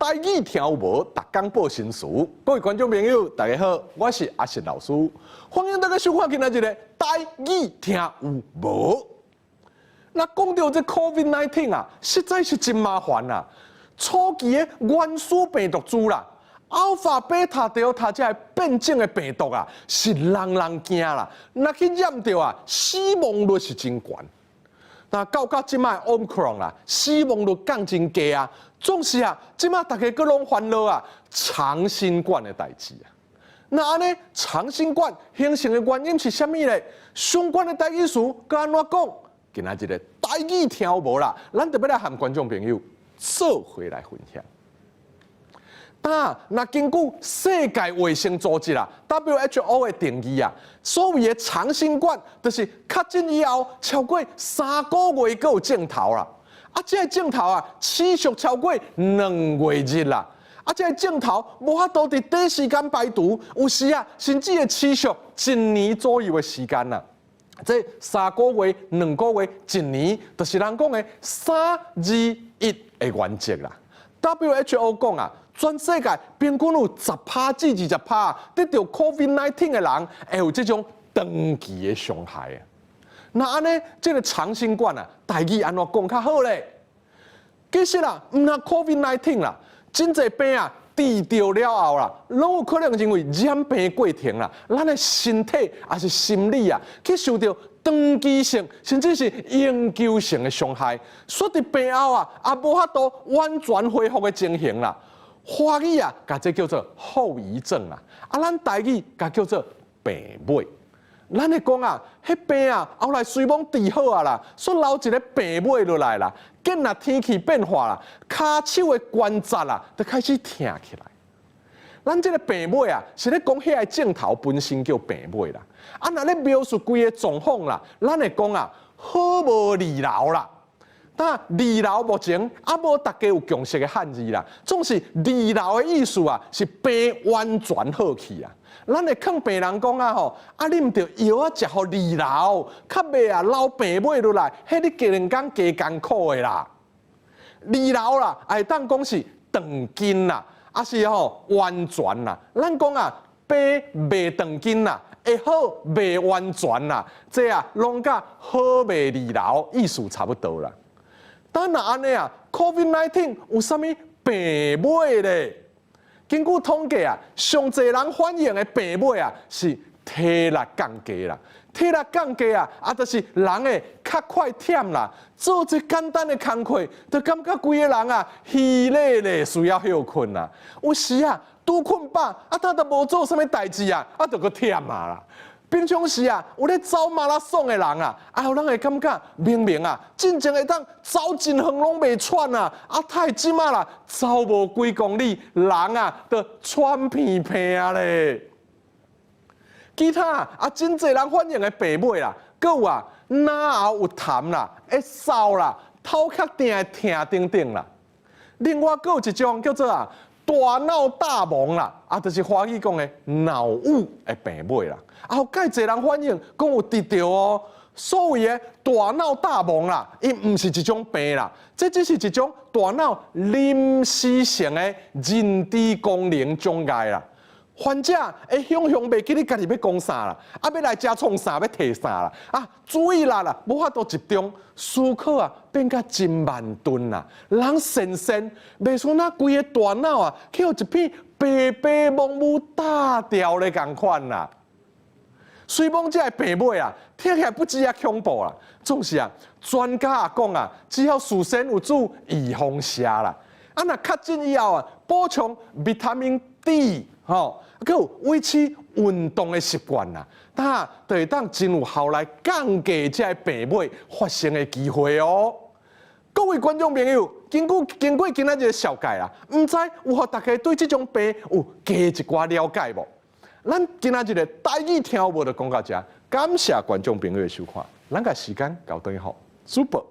台语听有无？逐工报新词。各位观众朋友，大家好，我是阿信老师，欢迎大家收看今仔日的台语听有无？那讲到这 COVID-19 啊，实在是真麻烦啊！初期的原始病毒株啦，Alpha、Beta、Delta 这变种的病毒啊，是人惊啦。那去验到啊，死亡率是真悬。那到即摆 Omicron 啦，死亡率降真低啊。总是啊，即摆大家各拢烦恼啊，长新冠的代志啊。那安尼长新冠形成的原因是啥物咧？相关的台语词该安怎讲？今仔日的台语听有无啦？咱特别来和观众朋友做伙来分享。那根据世界卫生组织啦 （WHO） 的定义啊，所谓的长新冠，就是确诊以后超过3个月才有症头啦。啊，这个症头啊，持续超过2月日啦。啊，这个症头无法度伫短时间排除，有时啊，甚至会持续1年左右的时间啦。这3个月、2个月、1年，就是人讲的3、2、1的原则啦。WHO 讲啊，全世界平均有10%至20%得到 COVID-19 的人会有这种长期的伤害啊。那安尼，这个长新冠啊，台语安怎讲较好咧？其实啦，唔那 COVID-19 啦，真侪病啊，治疗了后啦，拢有可能因为染病过程啦，咱的身体还是心理啊，去受到长期性甚至是永久性的伤害，所以病后啊，也无法度完全恢复的情形啦。华语啊，甲这叫做后遗症啦，啊，咱台语甲叫做病尾。咱会讲啊，迄病啊，后来虽然治好啊啦，煞留一个病尾落来啦。见若天气变化啦，骹手的关节啦，就开始疼起来。咱这个病尾啊，是咧讲迄个症头本身叫病尾啦。啊，若咧描述规个状况啦，咱会讲啊，好无利劳啦。但利劳目前也无大家有共识的汉字啦，总是利劳的意思啊，是病完全好去啊。咱会劝病人讲啊吼，啊你毋着药啊食互利劳，较袂啊留病尾落来，迄你加人工加艰苦的啦。利劳啦，会当讲是长筋啦，啊是吼完全啦。咱讲啊，病袂长筋啦，会好袂完全啦，这啊拢甲好袂利劳意思差不多啦。但若安尼啊 ，COVID-19 有啥物病尾咧？根据统计啊，上侪人反映的病尾啊是体力降低啦，体力降低啊，就是人会较快忝啦，做一简单的工课，就感觉规个人啊疲累咧，需要休困啦。有时啊，拄困饱，他都无做啥物代志啊，就搁忝啊啦。平常时啊，有咧走马拉松的人啊，有人会感觉明明啊，真正会当走真远拢袂喘啊，太即马啦，走无几公里，人啊，就喘片片咧。其他啊，真侪人反映的病尾啦，佮有啊，哪后有痰啦，会扫啦，头壳定疼等等啦。另外，佮有一种叫做啊。大脑大蒙啦，就是华语讲的脑雾的病尾啦。介侪人反映讲有得到哦，所谓的大脑大蒙啦，伊唔是一种病啦，这只是一种大脑临时性的认知功能障碍啦。患者会想象袂记你家己要讲啥啦，要来遮创啥，要摕啥啦，注意力啦，无法度集中，思考啊变甲真慢顿啦，人神神，袂像那规个大脑啊，去互一片白白茫茫大掉的共款啦。虽然这个病尾啊，听起来不止啊恐怖啦，总是啊，专家也讲啊，只要事先有做预防射啦，若确诊以后啊，补充维他命 D 吼。佮有维持运动的习惯啦，就会当真有效来降低这病尾发生的机会哦。各位观众朋友，经过今仔日的小解啊，唔知有互大家对这种病有加一寡了解无？咱今仔日的台语听有无就讲到这，感谢观众朋友的收看，咱个时间到等于好，Super。